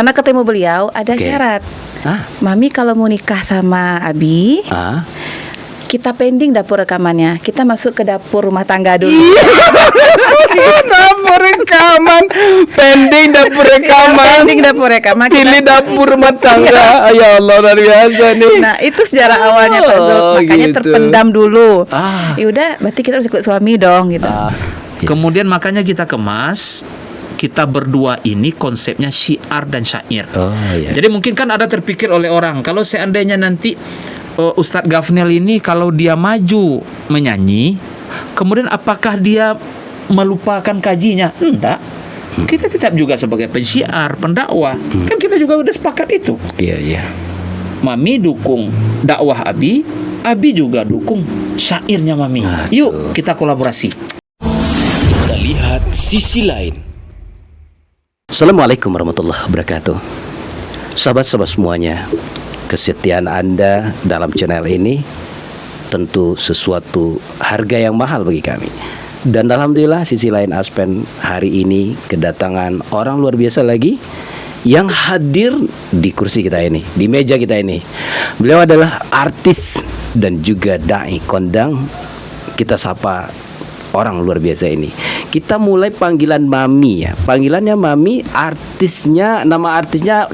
Karena ketemu beliau ada syarat. Mami kalau mau nikah sama Abi, kita pending dapur rekamannya. Kita masuk ke dapur rumah tangga dulu. Dapur rekaman, pending dapur rekaman, Pending dapur rekaman. pilih dapur rumah tangga. Ya Allah, luar biasa nih. Nah itu sejarah awalnya Pak Zul. Makanya gitu. terpendam dulu. Ya udah, berarti kita harus ikut suami dong gitu. Kemudian makanya kita kemas. Kita berdua ini konsepnya syiar dan syair. Jadi mungkin kan ada terpikir oleh orang, kalau seandainya nanti Ustadz Gafnel ini kalau dia maju menyanyi, kemudian apakah dia melupakan kajinya? Enggak. Kita tetap juga sebagai pensyiar, pendakwah. Kan kita juga udah sepakat itu. Iya. Mami dukung dakwah Abi, Abi juga dukung syairnya Mami. Yuk kita kolaborasi. Kita lihat sisi lain. Assalamualaikum warahmatullahi wabarakatuh. Sahabat-sahabat semuanya, kesetiaan Anda dalam channel ini tentu sesuatu harga yang mahal bagi kami. Dan alhamdulillah sisi lain Aspen hari ini kedatangan orang luar biasa lagi yang hadir di kursi kita ini, di meja kita ini. Beliau adalah artis dan juga dai kondang. Kita sapa orang luar biasa ini. Kita mulai panggilan Mami ya. Panggilannya Mami, artisnya, nama artisnya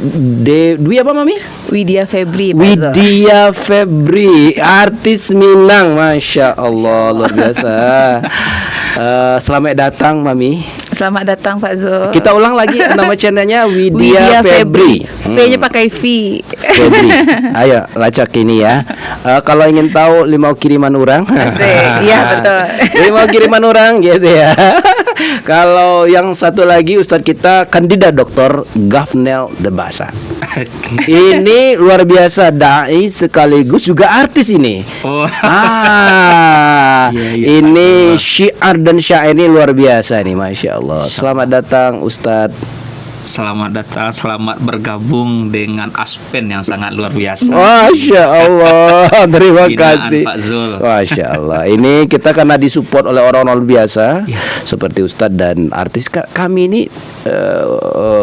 Dwi apa Mami? Widya Febri. Widya Febri, artis Minang. Masya Allah, luar biasa. Selamat datang Mami. Selamat datang Pak Zul. Kita ulang lagi nama channelnya Widya Febri. V-nya pakai V. Febri. Ayo lacak ini ya. Kalau ingin tahu limau kiriman orang. Iya betul. Limau kiriman orang gitu ya. Kalau yang satu lagi Ustadz kita kandidat Dr. Gafnel Debasa. Ini luar biasa, dai sekaligus juga artis ini. Ini syiar dan syair ini luar biasa nih, masya Allah. Selamat datang Ustadz. Selamat datang, selamat bergabung dengan Aspen yang sangat luar biasa. Masya Allah, terima Binaan kasih Pak Zul. Masya Allah. Ini kita karena disupport oleh orang-orang luar biasa seperti Ustadz dan artis. Kami ini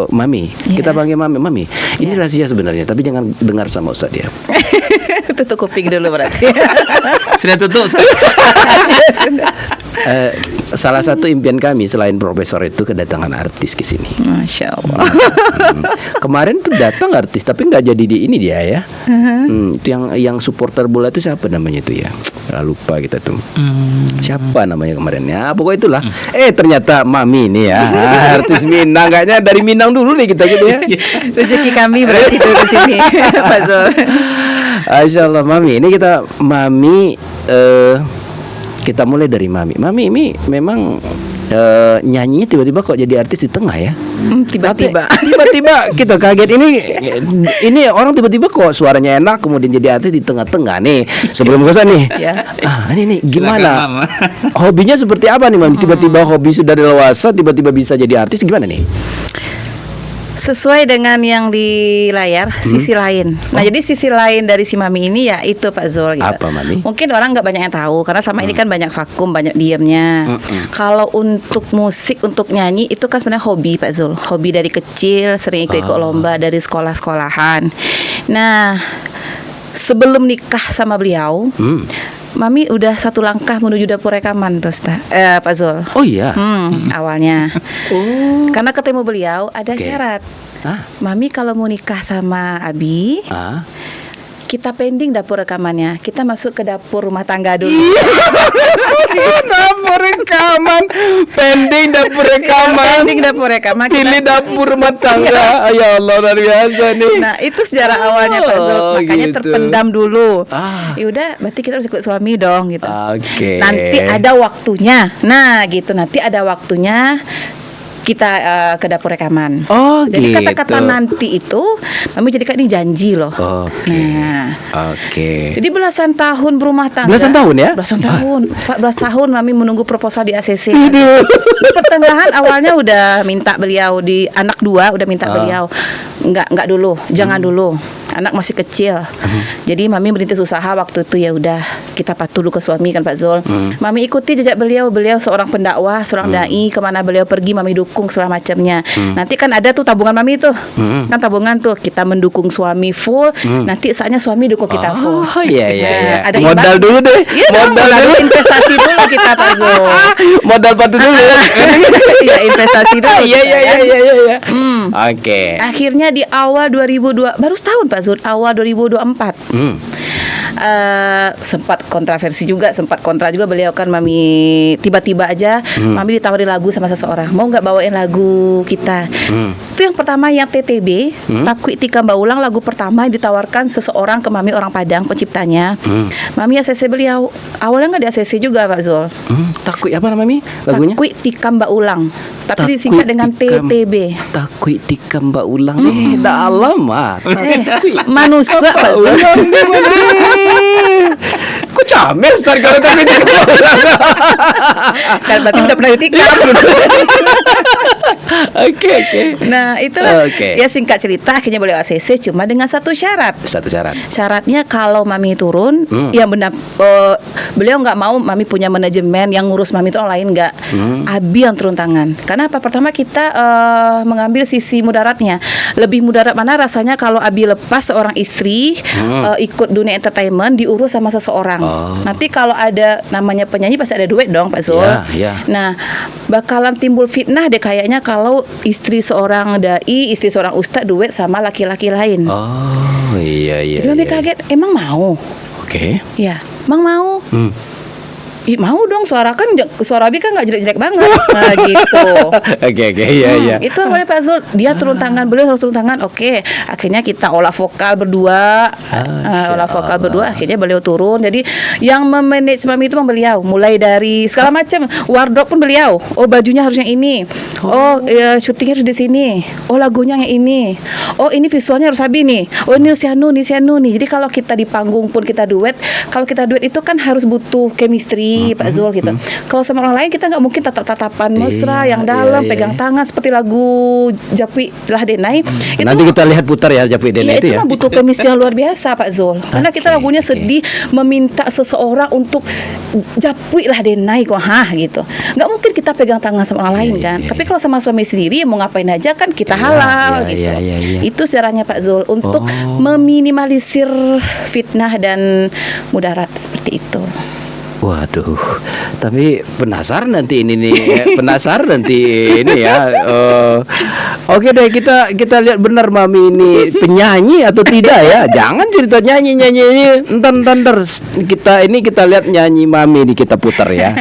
Mami, kita panggil Mami. Ini rahasia sebenarnya, tapi jangan dengar sama Ustadz ya. Tutup kuping dulu berarti. Sudah tutup. Salah satu impian kami selain profesor itu kedatangan artis ke sini. Masya Allah. Kemarin tuh datang artis tapi nggak jadi di ini dia ya. Itu yang supporter bola itu siapa namanya itu ya? Lupa kita tuh. Siapa namanya kemarin ya? Pokoknya itulah. Ternyata Mami ini ya, artis Minang. Kayaknya dari Minang dulu nih kita gitu ya. Rezeki kami berarti dulu di sini, Pak Zul. Masya Allah Mami. Ini Mami. Kita mulai dari Mami. Mami ini memang nyanyinya tiba-tiba kok jadi artis di tengah ya? Tiba-tiba kita kaget ini orang tiba-tiba kok suaranya enak kemudian jadi artis di tengah-tengah nih. Sebelum kesana nih. Ini nih gimana? Hobinya seperti apa nih Mami? Tiba-tiba hobi sudah dewasa tiba-tiba bisa jadi artis gimana nih? Sesuai dengan yang di layar, sisi lain. Nah, jadi sisi lain dari si Mami ini ya itu Pak Zul gitu. Apa Mami? Mungkin orang nggak banyak yang tahu karena sama ini kan banyak vakum, banyak diamnya. Kalau untuk musik, untuk nyanyi itu kan sebenarnya hobi Pak Zul. Hobi dari kecil, sering ikut lomba dari sekolah-sekolahan. Nah, sebelum nikah sama beliau, Mami udah satu langkah menuju dapur rekaman tuh Pak Zul. Oh iya. Awalnya. Karena ketemu beliau ada syarat. Mami kalau mau nikah sama Abi, kita pending dapur rekamannya. Kita masuk ke dapur rumah tangga dulu. Dapur rekaman, pending dapur rekaman. Pending dapur rekaman. Pilih dapur rumah tangga. Ya Allah, luar biasa nih. Nah, itu sejarah awalnya Pak Zul. Makanya gitu. terpendam dulu. Ya udah, berarti kita harus ikut suami dong gitu. Nanti ada waktunya. Nah, gitu. Nanti ada waktunya kita ke dapur rekaman. Jadi kata-kata nanti itu Mami jadikan ini janji loh. Jadi belasan tahun berumah tangga. Belasan tahun ya? Belasan tahun. 14 tahun Mami menunggu proposal di ACC. Di pertengahan awalnya udah minta beliau di anak 2 udah minta beliau. Enggak dulu, jangan dulu. Anak masih kecil. Jadi mami merintis usaha waktu itu, ya udah kita patuh dulu ke suami kan Pak Zul. Mami ikuti jejak beliau seorang pendakwah, seorang dai, kemana beliau pergi mami dukung segala macamnya. Nanti kan ada tuh tabungan mami tuh. Kan tabungan tuh kita mendukung suami full, nanti saatnya suami dukung kita full. Oh iya. Ada Modal dulu deh. Iya, modal dulu, investasi dulu kita Pak Zul. Modal patuh dulu. Iya, investasi dulu. Iya. Oke. Akhirnya di awal 2002, baru setahun Pak Zul, awal 2024. Sempat kontroversi juga, sempat kontra juga beliau kan. Mami tiba-tiba aja mami ditawari lagu sama seseorang, mau nggak bawain lagu kita. Itu yang pertama, yang TTB Takwi Tika Mbaulang, lagu pertama yang ditawarkan seseorang ke mami, orang Padang penciptanya. Mami ACC beliau, awalnya nggak di ACC juga Pak Zul. Takwi apa namanya lagunya? Takwi Tika Mbaulang, tapi disingkat dengan TTB. Takwi Tika Mbaulang. Dah lama. Manusia Pak Zul. Kok camel Ustaz kalau Takwi Tika Mbaulang? Kan berarti udah pernah ditikam. Oke. Nah itulah. Oke. Ya singkat cerita, akhirnya boleh ACC cuma dengan satu syarat. Satu syarat. Syaratnya kalau mami turun, yang benar, beliau nggak mau mami punya manajemen yang ngurus mami itu orang lain, nggak. Abi yang turun tangan. Karena apa? Pertama kita mengambil sisi mudaratnya. Lebih mudarat mana rasanya kalau Abi lepas seorang istri ikut dunia entertainment diurus sama seseorang. Nanti kalau ada namanya penyanyi pasti ada duit dong Pak Zul. Ya. Nah bakalan timbul fitnah deh kayaknya kalau istri seorang dai, istri seorang ustadz duet sama laki-laki lain. Oh iya. Jadi mami kaget, emang mau? Oke. Ya, emang mau? Ih, mau dong, suara Abi kan nggak jelek-jelek banget. Nah gitu. Oke, iya. Itu awalnya Pak Zul, dia turun tangan, beliau harus turun tangan. Oke, akhirnya kita olah vokal berdua. Akhirnya beliau turun. Jadi yang memanage mami itu beliau, mulai dari segala macam, wardrobe pun beliau. Oh bajunya harusnya ini. Oh syutingnya harus di sini. Oh lagunya yang ini. Oh ini visualnya harus Abi nih. Oh ini si Anu nih. Jadi kalau kita di panggung pun kita duet, kalau kita duet itu kan harus butuh chemistry Pak Zul gitu. Kalau sama orang lain kita nggak mungkin tatap-tatapan mesra yang dalam, pegang tangan seperti lagu Japwi Lah Denai. Nanti kita lihat putar ya Japwi Denai itu ya. Itu butuh chemistry yang luar biasa Pak Zul. Karena kita lagunya sedih, meminta seseorang untuk Japwi Lah Denai kok gitu. Nggak mungkin kita pegang tangan sama orang lain kan. Tapi kalau sama suami sendiri mau ngapain aja kan kita halal gitu. Itu caranya Pak Zul untuk meminimalisir fitnah dan mudarat seperti itu. Waduh, tapi penasaran nanti ini nih, ya. Oke deh, kita lihat benar mami ini penyanyi atau tidak ya. Jangan cerita nyanyi. Ntar kita lihat nyanyi mami ini, kita putar ya.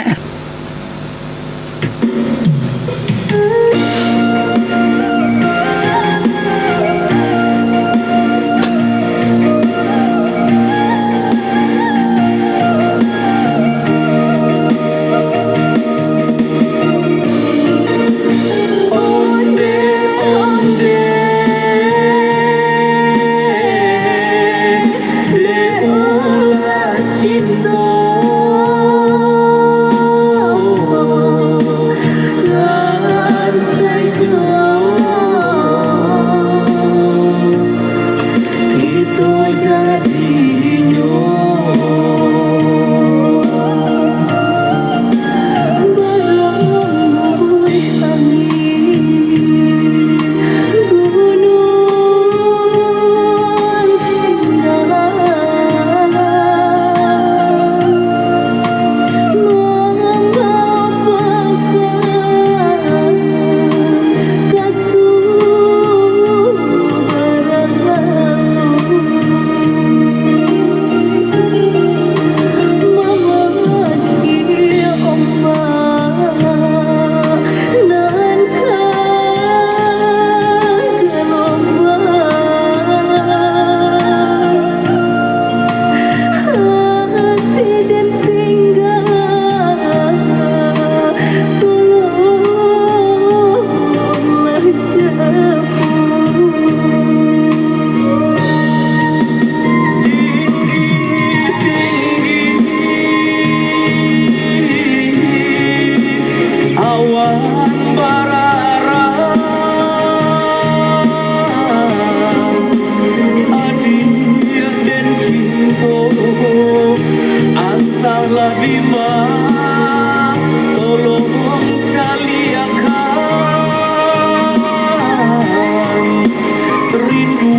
Ku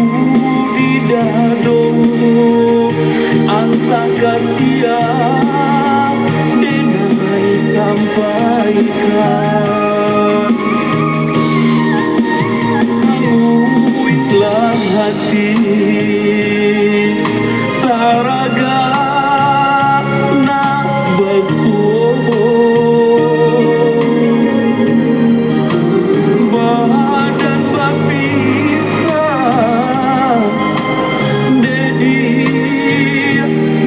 di dado antaka siang denai sampaikan hanguitlah hati taraga nak basuh badan berpisah dedi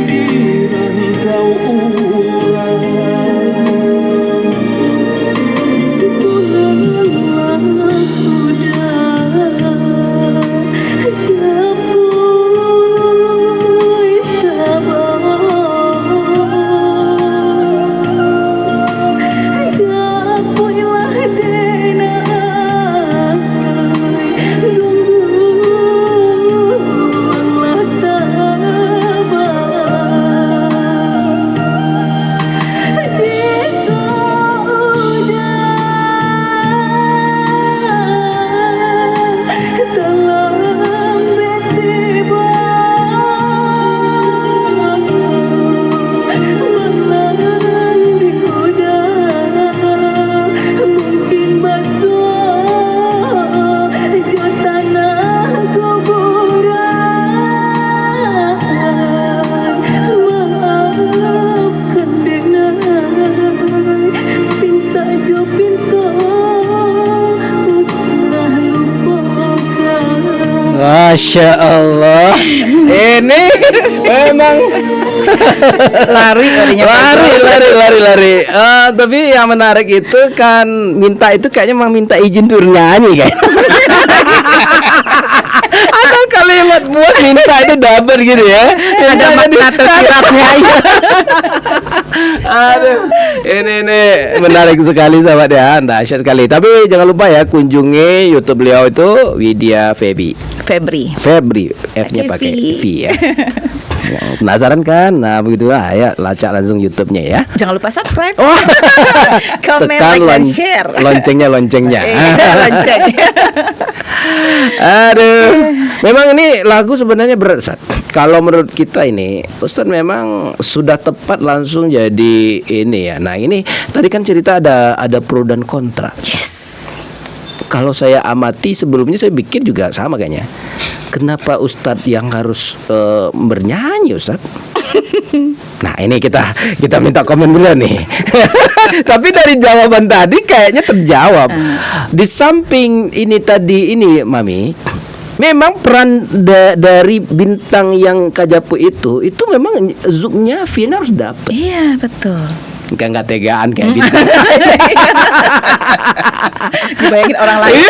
di rantau ulang pulanglah sudah campur sabar campurlah denai tunggulah tabah jika udah dalam tiba berlalang di udara mungkin basuh jauh tanah kuburan maafkan denai pinta jo pinta usah lupakan. Masya Allah. Ini memang Lari larinya Pak Zul. lari. Tapi yang menarik itu kan minta itu kayaknya memang minta izin turun nyanyi kayak. Ada kalimat buat minta itu double gitu ya. Ada makna tersiratnya. Aduh, ini menarik sekali sahabat ya, dahsyat sekali. Tapi jangan lupa ya kunjungi YouTube beliau itu Widya Febri. F-nya pakai V. V ya. Penasaran kan? Nah begitu lah ya, lacak langsung YouTube-nya ya. Jangan lupa subscribe, Oh, comment, tekan like, dan share. loncengnya. Lonceng. Aduh, memang ini lagu sebenarnya berat, Ustaz. Kalau menurut kita ini, Ustaz memang sudah tepat langsung jadi ini ya. Nah ini tadi kan cerita ada pro dan kontra. Yes. Kalau saya amati sebelumnya saya pikir juga sama kayaknya. Kenapa Ustadz yang harus bernyanyi Ustadz? Nah ini kita minta komen dulu nih. Tapi dari jawaban tadi kayaknya terjawab. Di samping ini tadi ini Mami, memang peran dari bintang yang Kajapu itu memang zoomnya Vina harus dapet. Iya betul. Nggak tegaan kayak gitu. Dibayangin orang lain.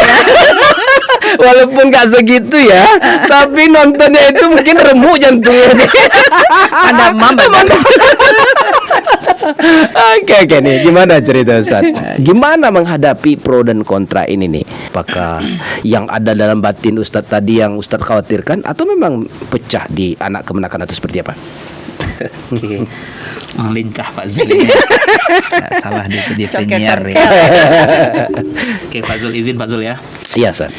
Walaupun gak segitu ya, tapi nontonnya itu mungkin remuk jantungnya. Ada mama. Oke nih, gimana cerita Ustaz? Gimana menghadapi pro dan kontra ini nih? Apakah yang ada dalam batin Ustaz tadi yang Ustaz khawatirkan atau memang pecah di anak kemenakan atau seperti apa? Oke. Lincah Pak Zul ini. Nggak salah di penyiar ya. Oke, Pak Zul izin Pak Zul ya. Iya Ustaz.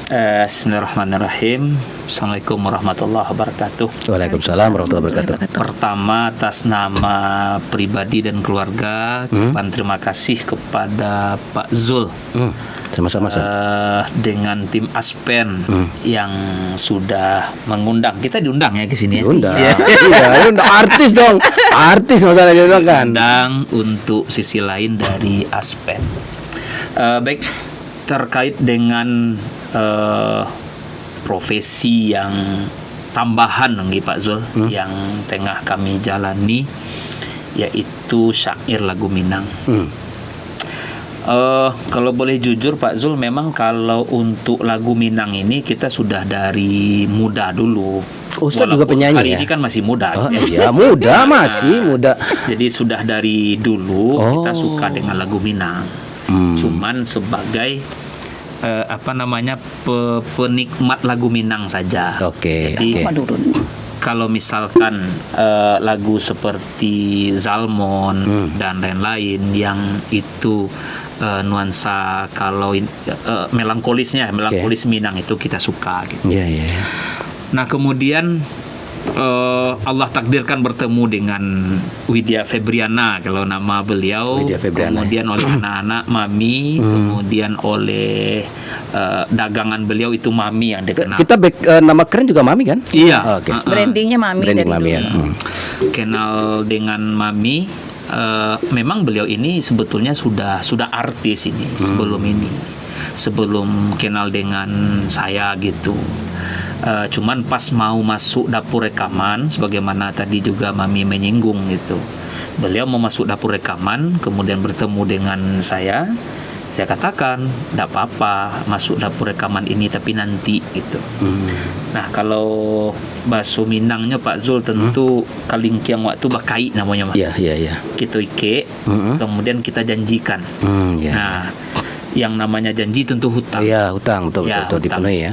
Bismillahirrahmanirrahim. Assalamualaikum warahmatullahi wabarakatuh. Waalaikumsalam warahmatullahi wabarakatuh. Pertama atas nama pribadi dan keluarga, ucapan terima kasih kepada Pak Zul. Sama-sama Ustaz. Dengan tim Aspen yang sudah mengundang. Kita diundang ya ke sini ya. Diundang. Iya, diundang artis dong. Artis masalahnya diundang kan. Diundang untuk sisi lain dari Aspen. Baik, terkait dengan profesi yang tambahan nggih Pak Zul yang tengah kami jalani, yaitu syair lagu Minang. Kalau boleh jujur Pak Zul, memang kalau untuk lagu Minang ini kita sudah dari muda dulu. Ustaz juga penyanyi hari ya? ini kan masih muda. Oh iya, muda masih muda. Jadi sudah dari dulu kita suka dengan lagu Minang. Cuman sebagai penikmat lagu Minang saja. Oke. Jadi kalau misalkan lagu seperti Zalmon dan lain-lain yang itu nuansa kalau melankolis Minang itu kita suka gitu. Iya. Nah kemudian Allah takdirkan bertemu dengan Widya Febriana kalau nama beliau, Widya Febriana. kemudian oleh anak-anak Mami, kemudian oleh dagangan beliau itu Mami yang dikenal. Kita nama keren juga Mami kan? Iya. Oke. Brandingnya Mami Branding dari Mami ya. dulu. Kenal dengan Mami. Memang beliau ini sebetulnya sudah artis ini sebelum kenal dengan saya gitu. Cuman pas mau masuk dapur rekaman, sebagaimana tadi juga Mami menyinggung gitu, beliau mau masuk dapur rekaman, kemudian bertemu dengan saya katakan tidak apa-apa masuk dapur rekaman ini tapi nanti gitu. Nah kalau bahasa Minangnya Pak Zul tentu kalingkiang waktu bakai namanya Mas. Iya. Kita ike, kemudian kita janjikan. Nah yang namanya janji tentu hutang. Iya, hutang betul hutang. dipenuhi ya.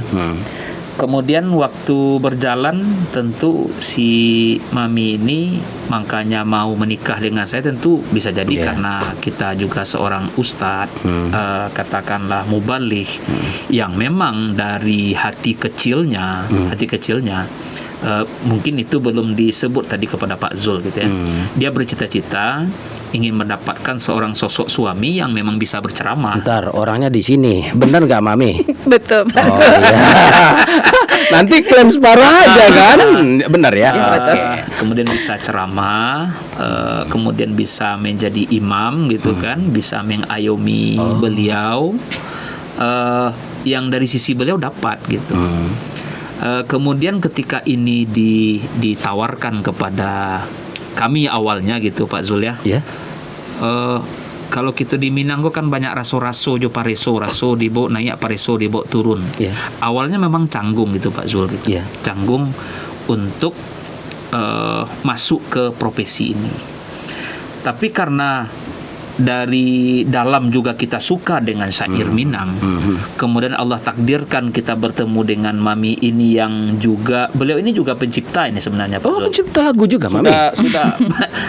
Kemudian waktu berjalan tentu si Mami ini makanya mau menikah dengan saya tentu bisa jadi karena kita juga seorang ustadz, katakanlah mubaligh yang memang dari hati kecilnya mungkin itu belum disebut tadi kepada Pak Zul gitu ya. Dia bercita-cita ingin mendapatkan seorang sosok suami yang memang bisa berceramah. Ntar orangnya di sini, bener nggak Mami? Betul Pak Oh Zul. iya. Nanti klaim separuh aja kan? Bener ya? Oke. Kemudian bisa ceramah, kemudian bisa menjadi imam gitu kan, bisa mengayomi beliau, yang dari sisi beliau dapat gitu. Kemudian ketika ini ditawarkan kepada kami awalnya gitu Pak Zul ya. Kalau kita di Minang kan banyak raso-raso jo pareso dibawa naik pareso dibawa turun. Awalnya memang canggung gitu Pak Zul gitu. Canggung untuk masuk ke profesi ini. Tapi karena dari dalam juga kita suka dengan syair Minang, kemudian Allah takdirkan kita bertemu dengan Mami ini yang juga beliau ini juga pencipta ini sebenarnya Pak Zul. Pencipta lagu juga Mami? Sudah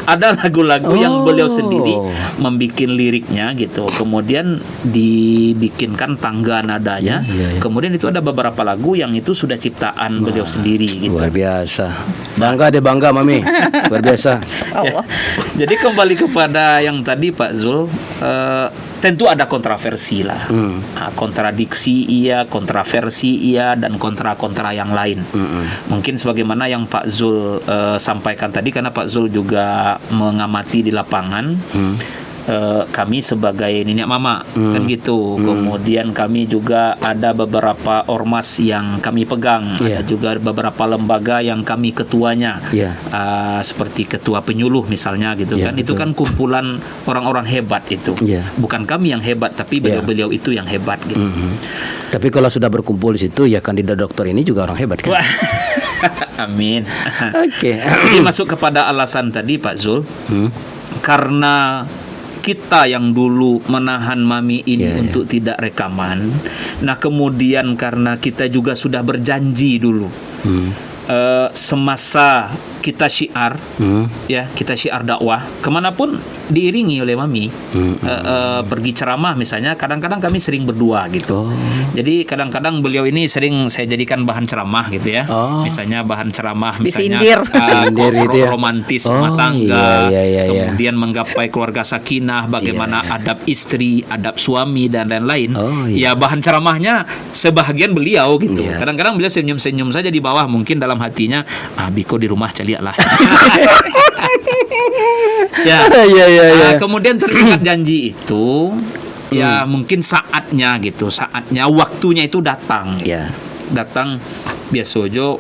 ada lagu-lagu yang beliau sendiri membikin liriknya gitu, kemudian dibikinkan tangga nadanya. Kemudian itu ada beberapa lagu yang itu sudah ciptaan beliau sendiri gitu. Luar biasa. Bangga Mami. Luar biasa. Jadi kembali kepada yang tadi Pak Zul, tentu ada kontroversi lah, kontradiksi iya, kontroversi iya, dan kontra yang lain. Mungkin sebagaimana yang Pak Zul sampaikan tadi, karena Pak Zul juga mengamati di lapangan. Kami sebagai nenek mama kan gitu. Kemudian kami juga ada beberapa ormas yang kami pegang, ada juga beberapa lembaga yang kami ketuanya, seperti ketua penyuluh misalnya gitu kan. Itu kan kumpulan orang-orang hebat itu. Bukan kami yang hebat, tapi beliau-beliau itu yang hebat gitu. Tapi kalau sudah berkumpul di situ ya kandidat dokter ini juga orang hebat kan. Amin. Oke. Jadi masuk kepada alasan tadi Pak Zul, karena kita yang dulu menahan Mami ini untuk tidak rekaman. Nah kemudian karena kita juga sudah berjanji dulu, semasa kita syiar, kita syiar dakwah kemanapun diiringi oleh Mami, pergi ceramah misalnya, kadang-kadang kami sering berdua gitu. Jadi kadang-kadang beliau ini sering saya jadikan bahan ceramah gitu ya. Misalnya bahan ceramah misalnya romantis rumah tangga, kemudian menggapai keluarga sakinah, bagaimana adab istri, adab suami dan lain-lain. Ya bahan ceramahnya sebahagian beliau gitu. Kadang-kadang beliau senyum-senyum saja di bawah, mungkin dalam hatinya Biko di rumah caliak lah. Kemudian terikat janji itu, ya mungkin saatnya gitu, waktunya itu datang. Datang biasa jo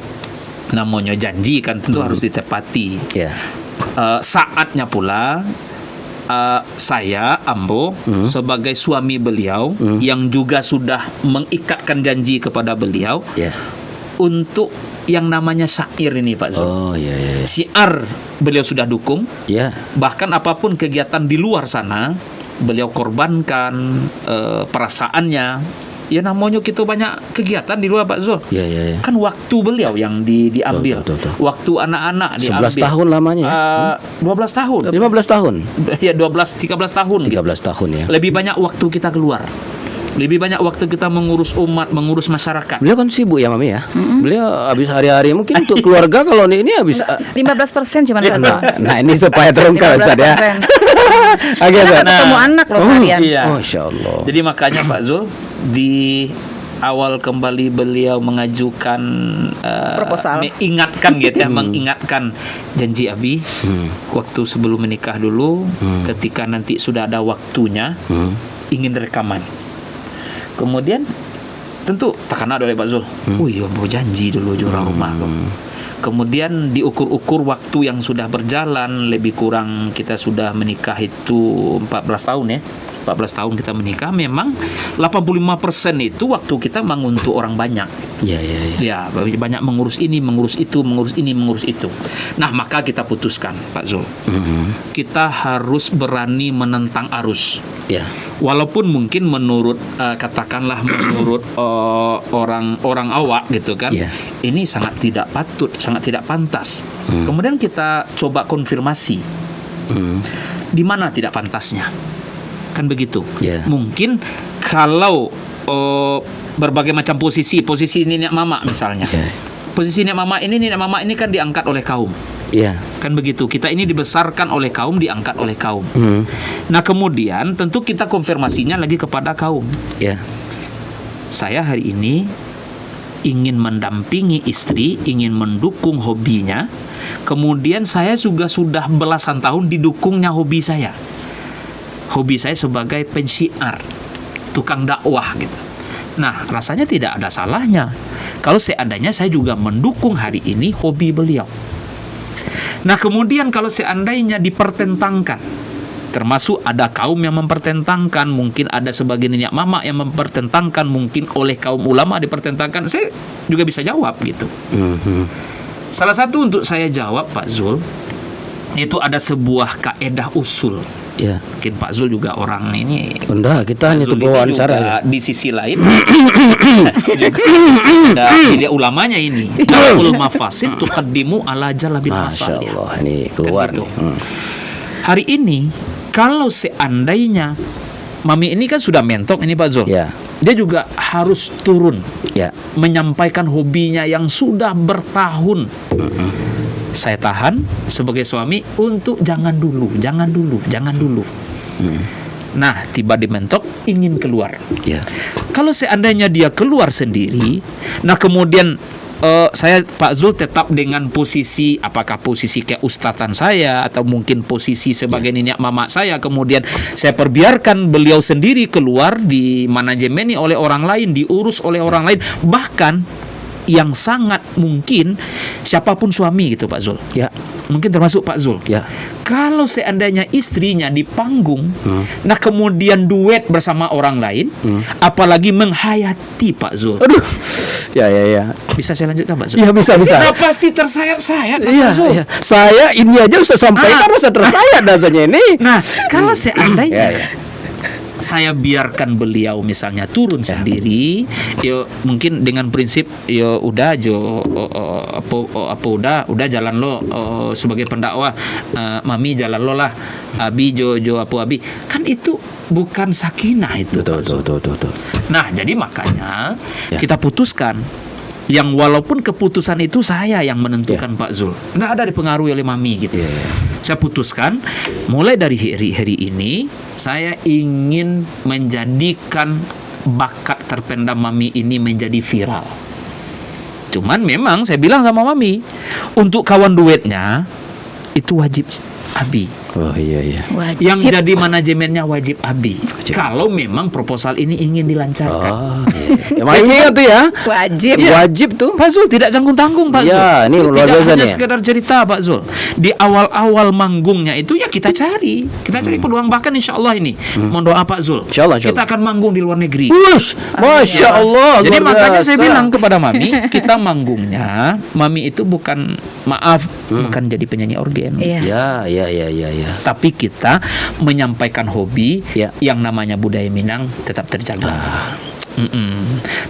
namanya janji kan tentu harus ditepati. Saatnya pula saya Ambo sebagai suami beliau yang juga sudah mengikatkan janji kepada beliau untuk yang namanya syair ini Pak Zul. Syiar beliau sudah dukung. Bahkan apapun kegiatan di luar sana beliau korbankan perasaannya, ya namanya kita banyak kegiatan di luar Pak Zul. Ya. Kan waktu beliau yang diambil. Betul. Waktu anak-anak diambil. 11 tahun lamanya. 12 tahun. 15 tahun. Ya 13 tahun 13 gitu. tahun ya. Lebih banyak waktu kita keluar. Lebih banyak waktu kita mengurus umat, mengurus masyarakat. Beliau kan sibuk ya Mami ya. Beliau habis hari-hari mungkin untuk keluarga kalau ini habis 15% cuma Pak Zul. Nah, ini supaya terungkap Ustaz ya. 15%. Oke, Karena Ustaz. ketemu anak loh seharian. Iya. Masya Allah. Jadi makanya Pak Zul di awal kembali beliau mengajukan Proposal. mengingatkan gitu ya, mengingatkan janji Abi waktu sebelum menikah dulu, ketika nanti sudah ada waktunya ingin rekaman. Kemudian tentu takkan ada oleh Pak Zul. Iya, mau janji dulu orang rumah. Kemudian diukur-ukur waktu yang sudah berjalan, lebih kurang kita sudah menikah itu 14 tahun ya. 14 tahun kita menikah, memang 85% itu waktu kita memang untuk orang banyak. Ya. Ya, banyak mengurus ini, mengurus itu, mengurus ini, mengurus itu. Nah, maka kita putuskan, Pak Zul. Kita harus berani menentang arus. Ya. Walaupun mungkin menurut katakanlah menurut orang awak gitu kan, Iya. ini sangat tidak patut, sangat tidak pantas. Kemudian kita coba konfirmasi di mana tidak pantasnya, kan begitu. Iya. Mungkin kalau berbagai macam posisi nenek mama misalnya, Iya. posisi nenek mama ini kan diangkat oleh kaum. Iya. Kan begitu. Kita ini dibesarkan oleh kaum, diangkat oleh kaum. Nah, kemudian tentu kita konfirmasinya lagi kepada kaum. Ya. Saya hari ini ingin mendampingi istri, ingin mendukung hobinya. Kemudian saya juga sudah belasan tahun didukungnya hobi saya. Hobi saya sebagai pensiar, tukang dakwah gitu. Nah, rasanya tidak ada salahnya kalau seandainya saya juga mendukung hari ini hobi beliau. Nah, kemudian kalau seandainya dipertentangkan, termasuk ada kaum yang mempertentangkan, mungkin ada sebagian nenek mama yang mempertentangkan, mungkin oleh kaum ulama dipertentangkan, saya juga bisa jawab gitu. Salah satu untuk saya jawab Pak Zul, itu ada sebuah kaedah usul. Ya. Mungkin Pak Zul juga orang ini. Enggak, kita hanya Zul itu ini bawaan juga cara ya. di sisi lain juga ada ide ulamanya ini. Darul mafasid tuqaddimu ala jalbil Masya masalih. Allah, ini keluar Kan gitu. nih. Hari ini kalau seandainya Mami ini kan sudah mentok ini Pak Zul. Ya. Dia juga harus turun Ya. menyampaikan hobinya yang sudah bertahun. Saya tahan sebagai suami untuk jangan dulu. Nah, tiba di mentok ingin keluar. Ya. Kalau seandainya dia keluar sendiri, nah kemudian saya Pak Zul tetap dengan posisi, apakah posisi kayak ustadzan saya atau mungkin posisi sebagai nenek mama saya, kemudian saya perbiarkan beliau sendiri keluar, di manajemeni oleh orang lain, diurus oleh orang lain, bahkan yang sangat mungkin siapapun suami gitu Pak Zul. Ya. Mungkin termasuk Pak Zul. Ya. Kalau seandainya istrinya di panggung, nah kemudian duet bersama orang lain, apalagi menghayati Pak Zul. Aduh. Ya. Bisa saya lanjutkan Pak Zul? Iya, bisa. Nah, pasti tersayat-sayat Pak Iya, Zul. iya. Saya ini aja usah sampaikan rasa tersayat rasanya ini. Nah, kalau seandainya Ya. saya biarkan beliau misalnya turun sendiri, yo mungkin dengan prinsip yo udah udah jalan lo sebagai pendakwah, Mami jalan lo lah, Abi jo abi, kan itu bukan sakinah itu. Betul. Nah, jadi makanya Ya. kita putuskan yang walaupun keputusan itu saya yang menentukan Pak Zul, nggak ada dipengaruhi oleh Mami gitu. Ya. Saya putuskan mulai dari hari ini saya ingin menjadikan bakat terpendam Mami ini menjadi viral. Cuman memang saya bilang sama Mami, untuk kawan duetnya itu wajib Abi. Oh iya. Wajib. Yang jadi manajemennya wajib Abi. Wajib. Kalau memang proposal ini ingin dilancarkan. Oh, iya. Emang ini tuh ya. Wajib. Wajib tuh. Pak Zul tidak tanggung-tanggung Pak Zul. Ya, ini luar tidak biasa hanya nih ya. sekedar cerita Pak Zul. Di awal-awal manggungnya itu ya kita cari peluang, bahkan insya Allah ini mohon doa Pak Zul. Insya Allah. Kita akan manggung di luar negeri. Wush, Masya Allah. Jadi luar makanya biasa. saya bilang kepada Mami, kita manggungnya, Mami itu bukan jadi penyanyi organ. Iya. Ya. Tapi kita menyampaikan hobi Ya. yang namanya budaya Minang tetap terjaga.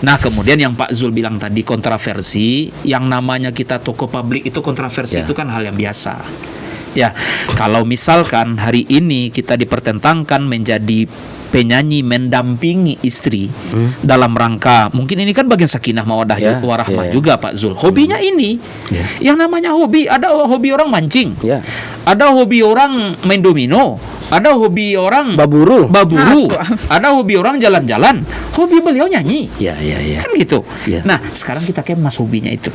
Nah, kemudian yang Pak Zul bilang tadi kontroversi, yang namanya kita toko publik itu kontroversi itu kan hal yang biasa. Ya, kalau misalkan hari ini kita dipertentangkan menjadi penyanyi mendampingi istri dalam rangka, mungkin ini kan bagian sakinah mawaddah warahmah juga Pak Zul. Hobinya ini, yang namanya hobi, ada hobi orang mancing, ada hobi orang main domino, ada hobi orang baburu, ada hobi orang jalan-jalan, hobi beliau nyanyi, kan gitu. Nah, sekarang kita kemas hobinya itu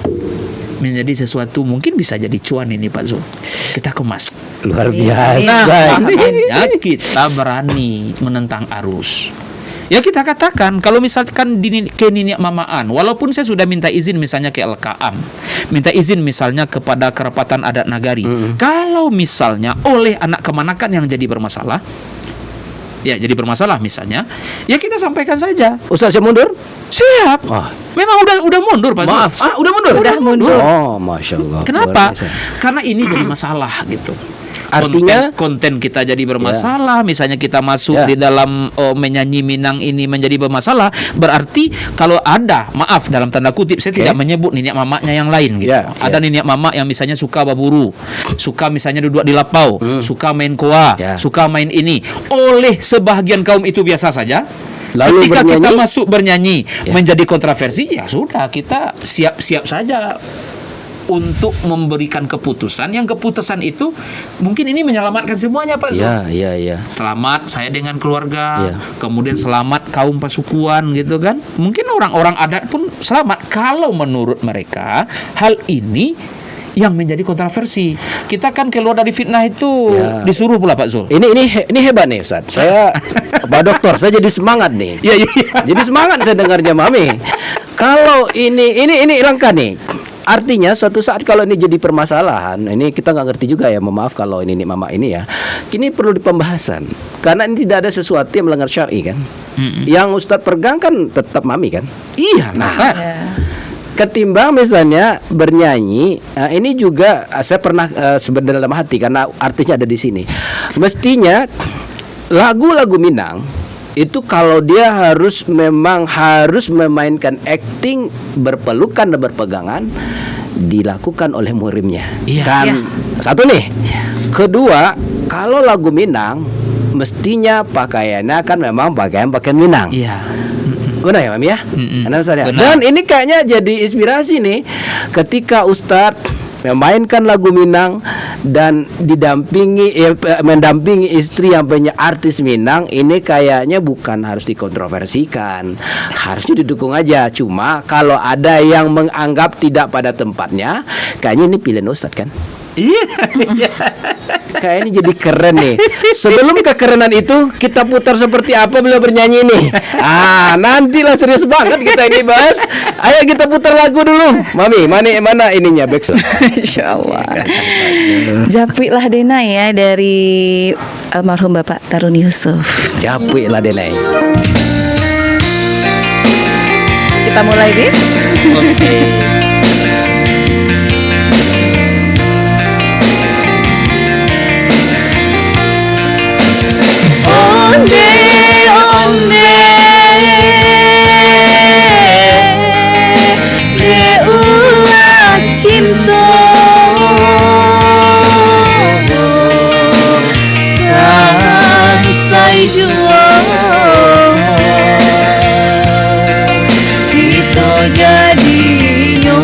menjadi sesuatu, mungkin bisa jadi cuan ini Pak Zul. Kita kemas luar biasa. Nah, makanya kita berani menentang arus. Ya, kita katakan kalau misalkan ke niniak mamaan, walaupun saya sudah minta izin misalnya ke LKAM, minta izin misalnya kepada kerapatan adat nagari, kalau misalnya oleh anak kemanakan yang jadi bermasalah, misalnya, ya kita sampaikan saja. Ustaz, saya mundur? Siap. Memang udah mundur Pak. Maaf. Udah mundur. Udah mundur. Oh, Masya Allah. Kenapa? Karena ini jadi masalah gitu. Artinya konten kita jadi bermasalah, misalnya kita masuk di dalam menyanyi Minang ini menjadi bermasalah, berarti kalau ada, maaf dalam tanda kutip, saya tidak menyebut niniak mamaknya yang lain gitu. Ada niniak mamak yang misalnya suka baburu, suka misalnya duduk di lapau, suka main koa, suka main ini. Oleh sebahagian kaum itu biasa saja. Lalu ketika kita masuk bernyanyi menjadi kontroversi, ya sudah, kita siap-siap saja untuk memberikan keputusan. Yang keputusan itu mungkin ini menyelamatkan semuanya Pak Zul. Selamat saya dengan keluarga, kemudian selamat kaum pasukuan gitu kan. Mungkin orang-orang adat pun selamat kalau menurut mereka hal ini yang menjadi kontroversi. Kita kan keluar dari fitnah itu disuruh pula Pak Zul. Ini hebat nih Ustaz. Saya Pak Dokter, saya jadi semangat nih. Jadi semangat saya dengarnya Mami. Kalau ini langka nih. Artinya suatu saat kalau ini jadi permasalahan, ini kita nggak ngerti juga ya, maaf kalau ini mama ini ya, ini perlu dipembahasan karena ini tidak ada sesuatu yang melanggar syar'i kan. Yang Ustadz pegang kan tetap Mami kan. Ketimbang misalnya bernyanyi, ini juga saya pernah sebenarnya dalam hati karena artisnya ada di sini. Mestinya lagu-lagu Minang itu kalau dia memang harus memainkan acting berpelukan dan berpegangan, dilakukan oleh murimnya. Satu nih. Kedua, kalau lagu Minang mestinya pakaiannya kan memang pakaian Minang. Benar ya Mami ya? Dan ini kayaknya jadi inspirasi nih ketika Ustadz memainkan lagu Minang dan mendampingi istri yang punya artis Minang. Ini kayaknya bukan harus dikontroversikan, harusnya didukung aja. Cuma kalau ada yang menganggap tidak pada tempatnya, kayaknya ini pilihan Ustadz kan. Kayaknya ini jadi keren nih. Sebelum kekerenan itu kita putar seperti apa beliau bernyanyi nih. Nantilah serius banget kita ini bahas. Ayo kita putar lagu dulu. Mami, mana ininya backsound? Insyaallah. Japiklah Denai ya dari almarhum Bapak Taruni Yusuf. Japiklah Denai. Kita mulai deh. Oke. Onde Leulah cinta Sampai jua Kita jadinya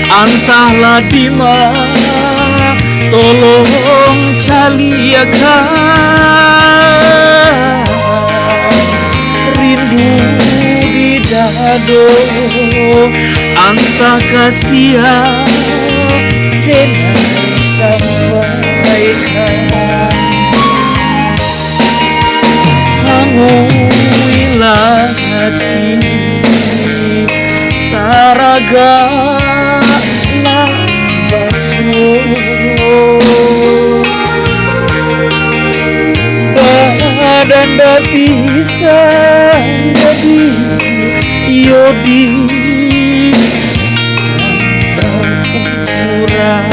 Entahlah di mana, tolong caliakan rindu di dado, entah kasihan dengan sampaikan. Hanguilah hati taraga badan dah bisa jadi yodi kurang.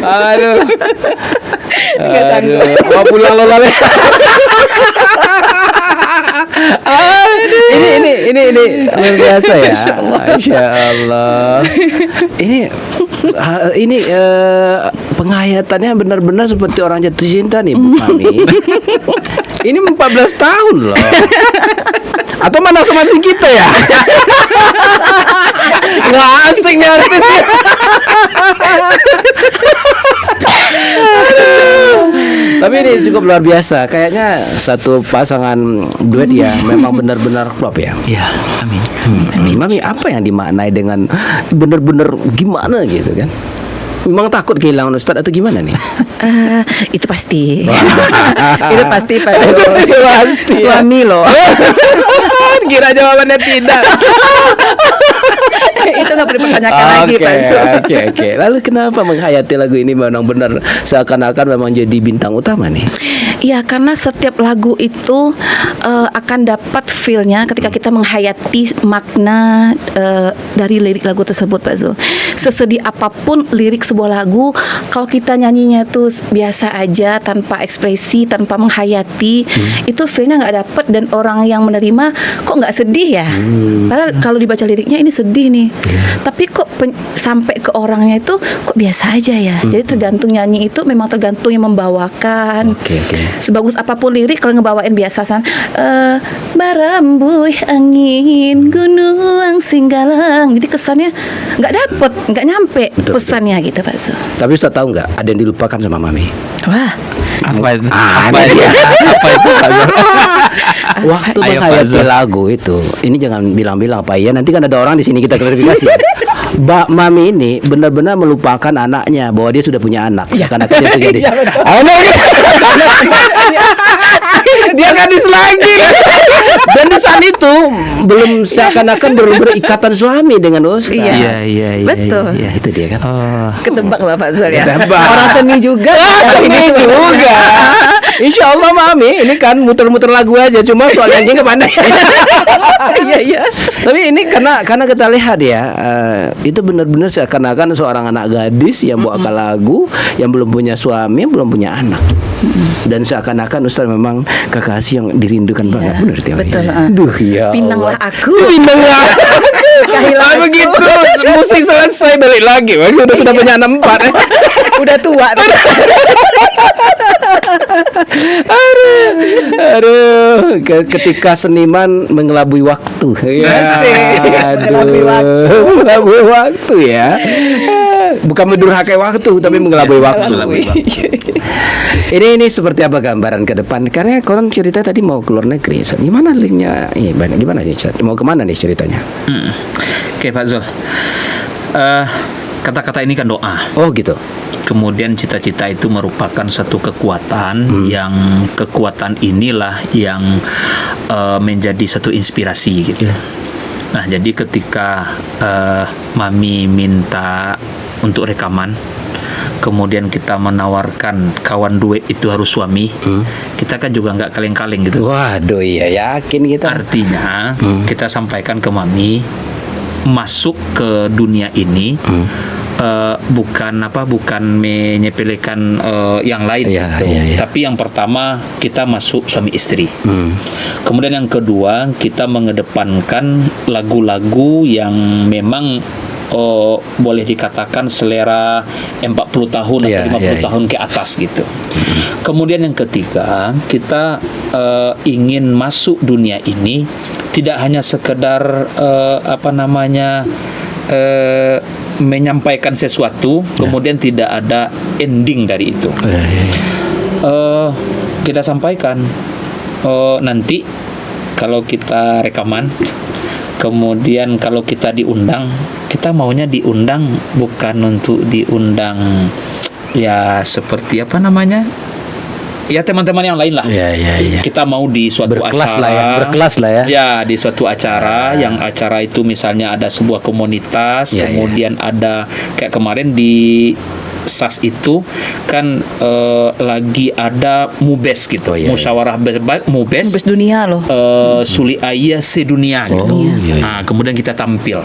Aduh. Aduh. Mau pulang lo lale. Ini luar biasa ya. Masya Allah. Ini penghayatannya benar-benar seperti orang jatuh cinta nih, Bu Mami. Ini 14 tahun loh. Atau mana sama kita ya? Nggak asing nih artisnya. Tapi ini cukup luar biasa. Kayaknya satu pasangan duet ya memang benar-benar klop ya. Ya, amin. Mami, apa yang dimaknai dengan benar-benar gimana gitu kan? Memang takut kehilangan Ustadz atau gimana nih? Itu pasti. Itu pasti Pak. Pasti. Suami loh. Kira jawabannya tidak. Itu nggak perlu dipertanyakan lagi Pak. Oke. Lalu kenapa menghayati lagu ini memang benar seakan-akan memang jadi bintang utama nih? Iya, karena setiap lagu itu akan dapat feel-nya ketika kita menghayati makna dari lirik lagu tersebut, Pak Zul. Sesedih apapun lirik sebuah lagu, kalau kita nyanyinya tuh biasa aja, tanpa ekspresi, tanpa menghayati, itu feel-nya nggak dapet, dan orang yang menerima kok nggak sedih ya. Padahal kalau dibaca liriknya ini sedih nih. Tapi kok sampai ke orangnya itu kok biasa aja ya. Jadi tergantung nyanyi itu memang tergantung yang membawakan. Oke. Sebagus apapun lirik kalau ngebawain biasa barambuy angin gunung singgalang. Jadi kesannya nggak dapet, nggak nyampe Betul, pesannya gitu Pak Zul. Tapi saya tahu nggak ada yang dilupakan sama Mami? Wah, Apa itu? Apa itu? Apa itu Pak Zul? Waktu Ayo, Pak menghayati Zul. lagu itu, ini jangan bilang-bilang Pak ya. Nanti kan ada orang di sini kita klarifikasi. Mbak Mami ini benar-benar melupakan anaknya bahwa dia sudah punya anak. Seakan-akan dia terjadi. Dia gadis lagi. Dan di saat itu belum seakan-akan belum berikatan suami dengan Ustaz. Iya. Iya. Betul. Iya. Itu dia kan. Oh. ketebak lah Pak Zul ya. Ketebak. Orang seni juga. Ini juga. Insya Allah Mami ini kan muter-muter lagu aja, cuma soal nyanyi kemana? Iya. Tapi ini karena kita lihat ya, itu benar-benar seakan-akan seorang anak gadis yang bawakan lagu, yang belum punya suami, belum punya anak, dan seakan-akan Ustaz memang kekasih yang dirindukan banget, benar tiap hari. betul, Duh ya. Pinanglah Allah. aku. Pinanglah aku. Kehilanganku. Begitu, musik selesai balik lagi. Sudah punya anak 4. Udah tua. Aduh, ketika seniman mengelabui waktu. Asik. Mengelabui waktu. Mengelabui waktu ya. Bukan mendurhakai waktu, tapi mengelabui waktu. Ini seperti apa gambaran ke depan? Karena konon cerita tadi mau ke luar negeri. Gimana linknya? Gimana nih? Mau kemana nih ceritanya? Oke Pak Zul. Kata-kata ini kan doa. Oh gitu. Kemudian cita-cita itu merupakan satu kekuatan yang kekuatan inilah yang menjadi satu inspirasi gitu. Nah, jadi ketika Mami minta untuk rekaman, kemudian kita menawarkan kawan duet itu harus suami, kita kan juga nggak kaleng-kaleng gitu. Waduh, iya yakin kita. Artinya kita sampaikan ke Mami, masuk ke dunia ini bukan menyepelekan yang lain Iya, gitu. iya. Tapi yang pertama kita masuk suami istri. Kemudian yang kedua kita mengedepankan lagu-lagu yang memang boleh dikatakan selera 40 tahun Iya, atau 50 iya. tahun ke atas gitu. Kemudian yang ketiga kita ingin masuk dunia ini tidak hanya sekedar menyampaikan sesuatu kemudian tidak ada ending dari itu. Kita sampaikan nanti kalau kita rekaman, kemudian kalau kita diundang, kita maunya diundang bukan untuk diundang ya seperti ya teman-teman yang lain lah. Iya. Kita mau di suatu Berkelas acara, lah ya, berkelas lah ya. Ya, di suatu acara yang acara itu misalnya ada sebuah komunitas, Ya, kemudian ada kayak kemarin di SAS itu kan lagi ada MUBES gitu, ya. musyawarah MUBES Bes dunia loh. Suli Ayah sedunia gitu. iya. Nah, kemudian kita tampil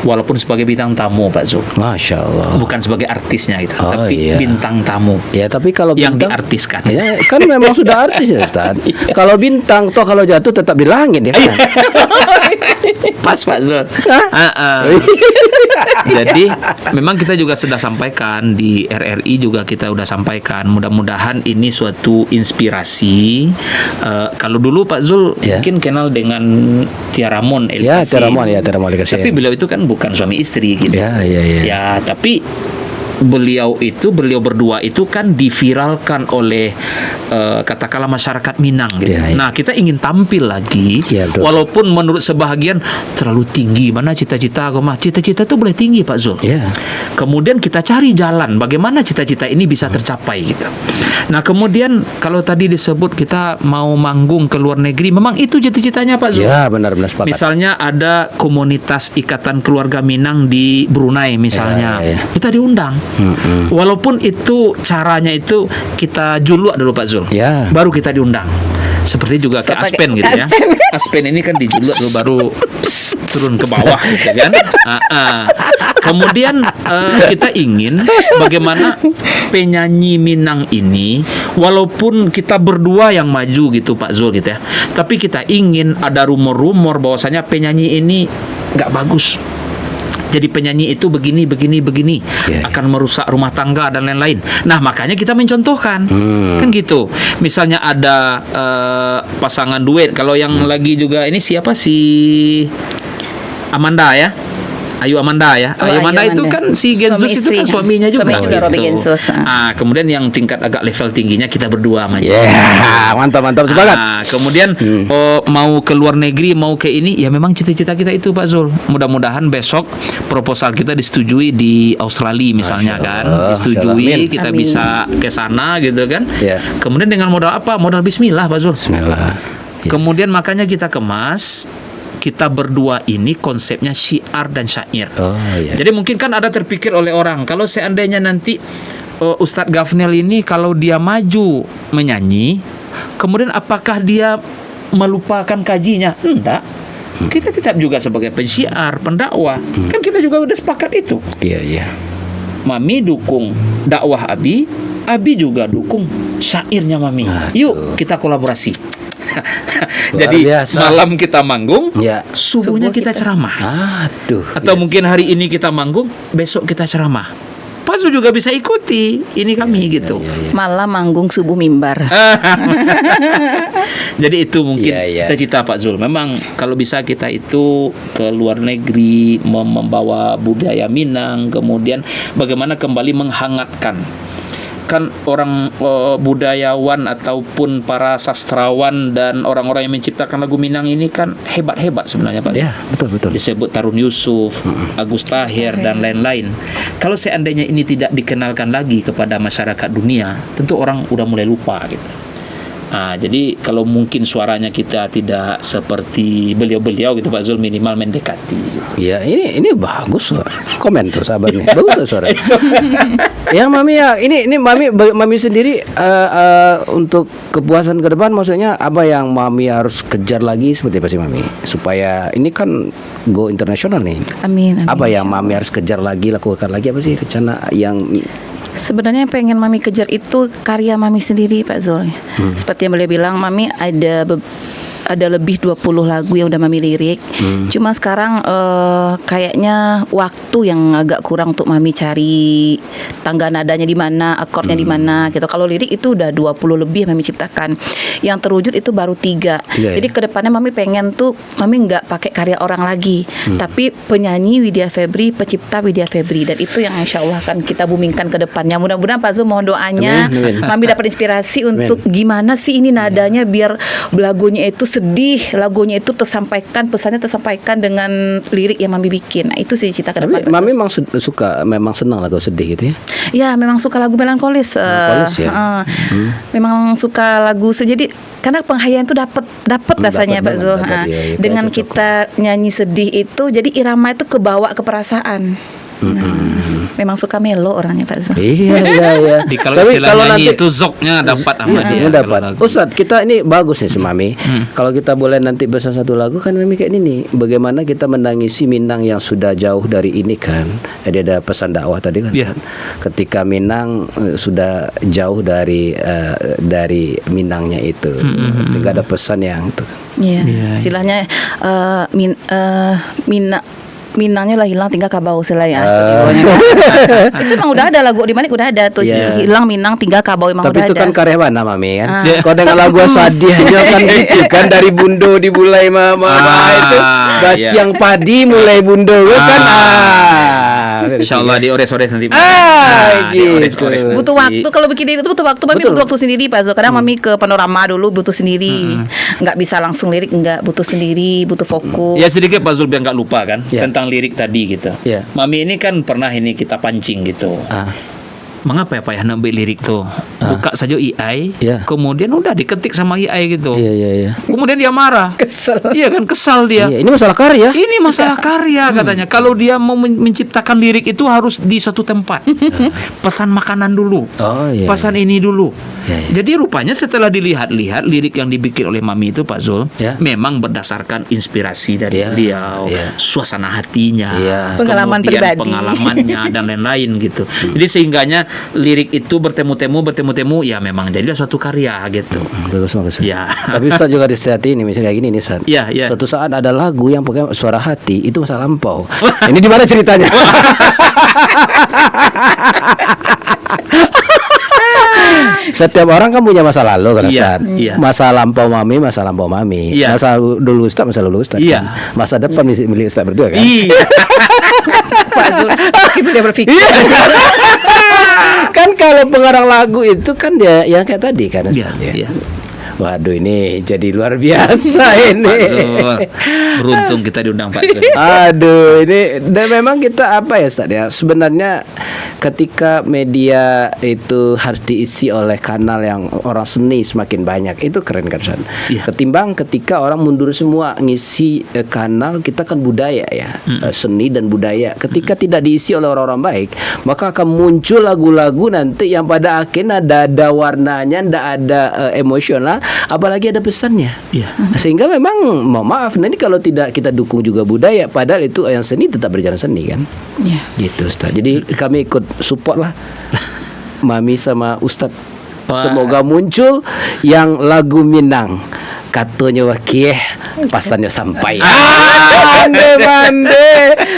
walaupun sebagai bintang tamu Pak Zul. Masya Allah. Bukan sebagai artisnya itu, Oh, tapi iya. bintang tamu Ya tapi kalau yang bintang, diartiskan. ya, kan memang sudah artis ya Ustaz. Kalau bintang toh kalau jatuh tetap di langit ya kan. Pas Pak Zul. Jadi memang kita juga sudah sampaikan di RRI juga kita sudah sampaikan. Mudah-mudahan ini suatu inspirasi. Kalau dulu Pak Zul Ya. mungkin kenal dengan Tiaramon El Ya, Kasim. Tiaramon El Kasim. Tapi beliau itu kan bukan suami istri gitu. Ya. Ya, tapi beliau berdua itu kan diviralkan oleh katakanlah masyarakat Minang gitu. Ya. Nah, kita ingin tampil lagi Ya, betul. walaupun menurut sebahagian terlalu tinggi. Mana cita-cita aku mah? Cita-cita itu boleh tinggi Pak Zul. Ya. Kemudian kita cari jalan bagaimana cita-cita ini bisa tercapai gitu. Nah, kemudian kalau tadi disebut kita mau manggung ke luar negeri, memang itu cita-citanya Pak Zul. Ya, benar-benar sepakat. Misalnya ada komunitas Ikatan Keluarga Minang di Brunei misalnya, Ya. kita diundang. Walaupun itu caranya itu kita juluk dulu Pak Zul, Ya. baru kita diundang. Seperti juga ke Sebagai Aspen gitu ya. Aspen ini kan dijuluk dulu baru turun ke bawah gitu kan. Kemudian kita ingin bagaimana penyanyi Minang ini, walaupun kita berdua yang maju gitu Pak Zul gitu ya, tapi kita ingin ada rumor-rumor bahwasanya penyanyi ini nggak bagus, Jadi penyanyi itu begini akan merusak rumah tangga dan lain-lain. Nah, makanya kita mencontohkan. Kan gitu. Misalnya ada pasangan duet. Kalau yang lagi juga ini siapa si Amanda ya? Ayu Amanda ya. Oh, Ayu Amanda Ayu itu Amanda. kan si Gensus Suami itu kan istri. suaminya juga. Suaminya juga Robby Gensus. Kemudian yang tingkat agak level tingginya kita berdua sama Mantap semangat. Kemudian mau ke luar negeri, mau ke ini, ya memang cita-cita kita itu Pak Zul. Mudah-mudahan besok proposal kita disetujui di Australia misalnya kan, disetujui, Amin. kita Amin. bisa ke sana gitu kan. Ya. Kemudian dengan modal apa? Modal Bismillah Pak Zul. Bismillah. Kemudian makanya kita kemas. Kita berdua ini konsepnya syiar dan syair. Oh iya. Jadi mungkin kan ada terpikir oleh orang, kalau seandainya nanti Ustadz Gafnel ini kalau dia maju menyanyi, kemudian apakah dia melupakan kajinya? Enggak. Kita tetap juga sebagai pensyiar, pendakwah. Kan kita juga udah sepakat itu. Iya. Mami dukung dakwah Abi juga dukung syairnya Mami. Yuk kita kolaborasi. Jadi biasa. malam kita manggung, Ya. subuhnya Subuh kita kita ceramah. Aduh. Atau mungkin hari ini kita manggung, besok kita ceramah. Pak Zul juga bisa ikuti ini kami gitu. Malam manggung, subuh mimbar. Jadi itu mungkin Iya, iya. cita-cita Pak Zul. Memang kalau bisa kita itu ke luar negeri membawa budaya Minang, kemudian bagaimana kembali menghangatkan. Kan orang budayawan ataupun para sastrawan dan orang-orang yang menciptakan lagu Minang ini kan hebat-hebat sebenarnya Pak. Ya, betul. Disebut Tarun Yusuf, Agus Tahir dan lain-lain. Kalau seandainya ini tidak dikenalkan lagi kepada masyarakat dunia, tentu orang udah mulai lupa gitu. Jadi kalau mungkin suaranya kita tidak seperti beliau-beliau gitu Pak Zul, minimal mendekati gitu. Ya, ini bagus loh. Komen tuh sahabat nih. Bagus loh suara. Ya Mami ya, ini Mami sendiri untuk kepuasan ke depan maksudnya apa yang Mami harus kejar lagi seperti apa sih Mami? Supaya ini kan go internasional nih. Amin. Apa yang Mami harus kejar lagi, lakukan lagi, apa sih rencana yang Sebenarnya yang pengen Mami kejar itu karya Mami sendiri Pak Zul. Seperti yang beliau bilang, Mami ada lebih 20 lagu yang udah Mami lirik. Cuma sekarang kayaknya waktu yang agak kurang untuk Mami cari tangga nadanya di mana, akordnya di mana gitu. Kalau lirik itu udah 20 lebih yang Mami ciptakan. Yang terwujud itu baru 3. Iya, Jadi ya. kedepannya Mami pengen tuh Mami nggak pakai karya orang lagi, tapi penyanyi Widya Febri, pencipta Widya Febri, dan itu yang insya Allah akan kita boomingkan ke depannya. Mudah-mudahan Pak Zul mohon doanya, Amin. Mami dapat inspirasi untuk gimana sih ini nadanya biar lagunya itu sedih, lagunya itu tersampaikan, pesannya tersampaikan dengan lirik yang Mami bikin. Nah, itu sih cita ke Tapi depan. Mami memang suka, memang senang lagu sedih gitu ya? Ya, memang suka lagu melankolis. Melankolis ya? Memang suka lagu jadi karena penghayatan itu dapat rasanya Pak Zul. dapat, iya, iya, Dengan cocok. kita nyanyi sedih itu jadi irama itu kebawa ke perasaan. Memang suka melo orangnya Pak Zul. Iya. Kalau Tapi istilah nyanyi nanti itu zoknya dapat sama dia. Iya, kalau dapat. lagu. Ustadz, kita ini bagus nih Mami. Kalau kita boleh nanti bersama satu lagu kan Mami kayak ini nih. Bagaimana kita menangisi Minang yang sudah jauh dari ini kan. Jadi ada pesan dakwah tadi kan. Iya. Ketika Minang sudah jauh dari Minangnya itu. Sehingga ada pesan yang itu. Iya. Istilahnya Minangnya lah hilang, tinggal kabau sela ya. Itu emang udah ada lagu di Malik udah ada tuh. Iya. Hilang Minang tinggal kabau emang Tapi udah itu ada. kan karya mana Mami kan? Kalau dengan lagu Sadiahnya kan gitu kan, dari Bundo dimulai mama itu iya. yang padi mulai Bundo kan. Insyaallah diores-ores nanti. Gitu. diores-ores nanti. Butuh waktu kalau bikin itu butuh waktu. Mami Betul. butuh waktu sendiri Pak Zul. Kadang Mami ke panorama dulu butuh sendiri. Nggak bisa langsung lirik, nggak, butuh sendiri, butuh fokus. Ya sedikit Pak Zul biar nggak lupa kan Ya. tentang lirik tadi gitu. Ya. Mami ini kan pernah ini kita pancing gitu. Mengapa ya Pak ya nambah lirik tuh? Buka saja AI, Ya. kemudian udah diketik sama AI gitu. Iya. Kemudian dia marah. Kesel. Iya kan, kesal dia. Iya, ini masalah karya. Ini masalah karya katanya. Kalau dia mau menciptakan lirik itu harus di suatu tempat. Pesan makanan dulu. Oh iya. Pesan ini dulu. Iya. Jadi rupanya setelah dilihat-lihat lirik yang dibikin oleh Mami itu Pak Zul, Ya. memang berdasarkan inspirasi dari Iya, beliau, iya. suasana hatinya, Iya. Pengalaman kemudian pribadi. pengalamannya dan lain-lain gitu. Jadi sehingganya lirik itu bertemu ya memang jadilah suatu karya gitu. Bagus. Ya. Tapi Ustaz juga disehati ini misalnya kayak gini nih Ustaz. Ya. Suatu saat ada lagu yang pokoknya suara hati itu masa lampau. Ini di mana ceritanya? Setiap orang kan punya masa lalu kan Ustaz. Iya. Masa lampau mami. Iya. Masa dulu Ustaz Ustaz. Iya. Kan? Masa depan milik Ustaz berdua kan. Iya. Pak Zul, itu dia berpikir. Kan kalau pengarang lagu itu kan dia yang kayak tadi kan Ustaz. Iya. Waduh ini jadi luar biasa ini. Pak Zul, beruntung kita diundang Pak Zul. Aduh ini dan memang kita apa ya Ustaz ya, sebenarnya ketika media itu harus diisi oleh kanal yang orang seni semakin banyak, itu keren kan Ustaz. Iya. Ketimbang ketika orang mundur semua ngisi kanal, kita kan budaya ya, seni dan budaya. Ketika tidak diisi oleh orang-orang baik, maka akan muncul lagu-lagu nanti yang pada akhirnya ada warnanya, tidak ada emosional, apalagi ada pesannya. Iya. Sehingga memang mohon maaf, nanti kalau tidak kita dukung juga budaya, padahal itu yang seni tetap berjalan seni kan. Iya. Gitu Ustaz. Jadi kami ikut support lah Mami sama Ustaz. Wah. Semoga muncul yang lagu Minang. Katanya wakih pasannya sampai.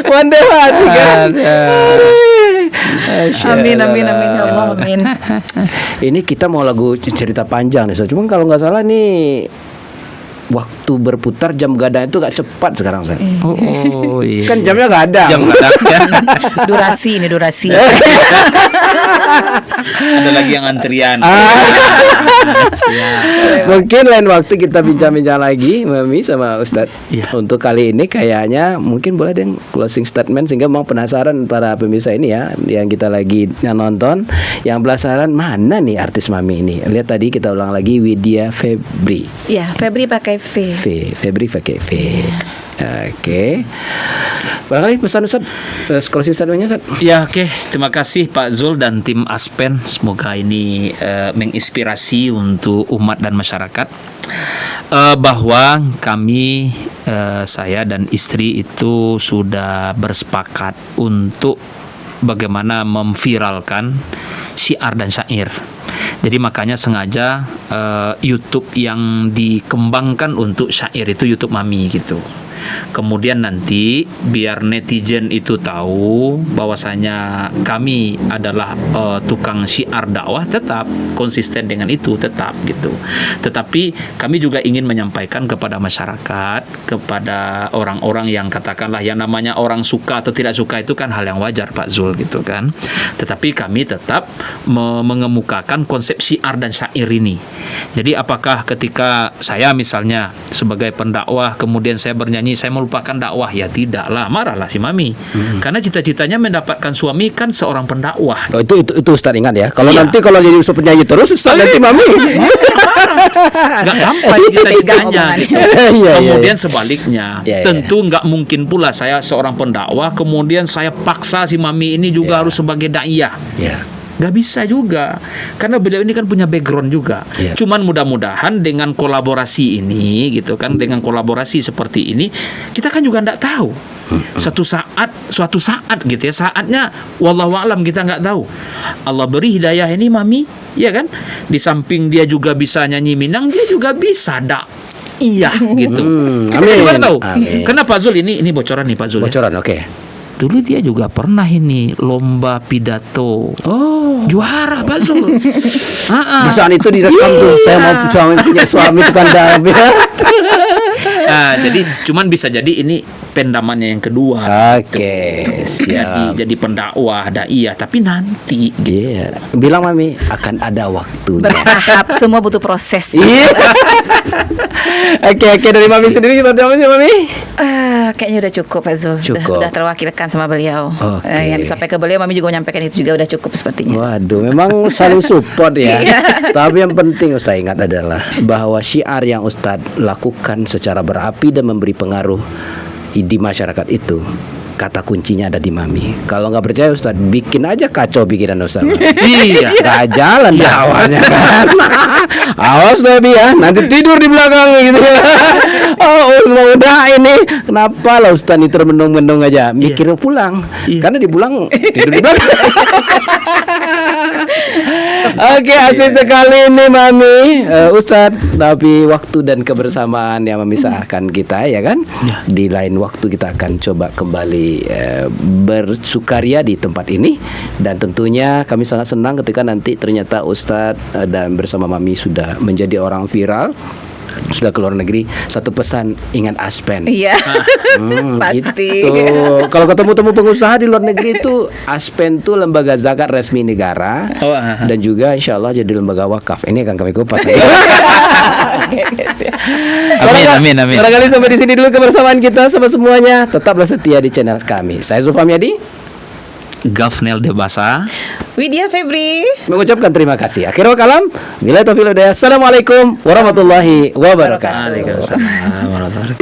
Mande hati kan. Amin ya Allah, amin. Ini kita mau lagu cerita panjang nih Ustaz. Cuma kalau nggak salah nih waktu berputar jam gadang itu gak cepat sekarang Ustaz. Oh iya. Kan jamnya gak ada. Jam gadangnya. Durasi. Ada lagi yang antrian. Siap. Mungkin lain waktu kita bincang-bincang lagi Mami sama Ustadz. Iya. Untuk kali ini kayaknya mungkin boleh deh closing statement, sehingga memang penasaran para pemirsa ini ya, yang kita lagi nonton, yang penasaran mana nih artis Mami ini. Lihat tadi kita ulang lagi, Widya Febri. Ya, Febri pakai V. Febri pakai V. Oke. Barangkali pesan Ustaz, closing statementnya Ustaz. Ya, oke. Terima kasih Pak Zul dan tim Aspen. Semoga ini menginspirasi untuk umat dan masyarakat, bahwa kami, saya dan istri itu sudah bersepakat untuk bagaimana memviralkan syiar dan syair. Jadi makanya sengaja YouTube yang dikembangkan untuk syair itu YouTube Mami gitu. Kemudian nanti biar netizen itu tahu bahwasanya kami adalah tukang syiar dakwah, tetap konsisten dengan itu, tetap gitu. Tetapi kami juga ingin menyampaikan kepada masyarakat, kepada orang-orang yang katakanlah yang namanya orang suka atau tidak suka itu kan hal yang wajar Pak Zul gitu kan. Tetapi kami tetap mengemukakan konsep syiar dan syair ini. Jadi apakah ketika saya misalnya sebagai pendakwah kemudian saya bernyanyi saya melupakan dakwah? Ya tidaklah, marahlah si Mami. Karena cita-citanya mendapatkan suami kan seorang pendakwah. Oh, itu Ustaz ingat ya. Kalau Iya. nanti kalau jadi Ustaz penyanyi terus Ustaz nanti Mami. Nggak sampai cita-citanya gitu. Iya, Kemudian iya. sebaliknya, Iya, iya. tentu nggak mungkin pula saya seorang pendakwah kemudian saya paksa si Mami ini juga Iya. harus sebagai daiyah. Ya. Nggak bisa juga, karena beliau ini kan punya background juga. Iya. Cuman mudah-mudahan dengan kolaborasi ini gitu kan, dengan kolaborasi seperti ini kita kan juga nggak tahu. Suatu saat gitu ya, saatnya wallahu a'lam kita nggak tahu. Allah beri hidayah ini Mami, ya kan? Di samping dia juga bisa nyanyi Minang, dia juga bisa iya gitu. Kita amin. juga nggak tahu. Amin. Karena Pak Zul ini bocoran nih Pak Zul. Ya. Bocoran, oke. Dulu dia juga pernah ini lomba pidato. Oh. Juara Pak Zul. Di saat itu direkam tuh, saya mau punya suami itu kan Jadi cuman bisa jadi ini pendamannya yang kedua. Oke, siap. Jadi pendakwah, daiyah, tapi nanti Iya. Bilang Mami akan ada waktunya. Bertahap, semua butuh proses. Iya. Oke, dari Mami sendiri seperti apa sih Mami? Kayaknya udah cukup Pak Zul. Cukup. Udah terwakilkan sama beliau. Oke. Yang disampaikan ke beliau, Mami juga menyampaikan itu juga udah cukup sepertinya. Waduh, memang saling support ya. Tapi yang penting Ustaz ingat adalah bahwa syiar yang Ustaz lakukan secara berapi dan memberi pengaruh di masyarakat itu, kata kuncinya ada di Mami. Kalau nggak percaya Ustaz, bikin aja kacau bikinan Ustaz. Iya. Nggak jalan dakwahnya kan. Awas baby ya, nanti tidur di belakang gitu ya. Udah ini kenapa lah Ustaz ini termenung-menung aja, mikir pulang. Iya. Karena di pulang tidur di belakang. Oke, asik sekali nih Mami, Ustadz. Tapi waktu dan kebersamaan yang memisahkan kita, ya kan? Di lain waktu kita akan coba kembali bersukaria di tempat ini. Dan tentunya kami sangat senang ketika nanti ternyata Ustadz dan bersama Mami sudah menjadi orang viral, sudah ke luar negeri. Satu pesan, ingat Aspen. Iya. Pasti. Gitu. Kalau ketemu-temu pengusaha di luar negeri itu, Aspen tuh lembaga zakat resmi negara. Dan juga insya Allah jadi lembaga wakaf. Ini akan kami kupas. Amin. Barangkali sampai di sini dulu kebersamaan kita sama semuanya. Tetaplah setia di channel kami. Saya Zulfam Yadi, Gafnel Debasa. Widya Febri. mengucapkan terima kasih. Akhirul kalam. Bila taufiq wal hidayah. Assalamualaikum warahmatullahi wabarakatuh. Waalaikumsalam warahmatullahi wabarakatuh.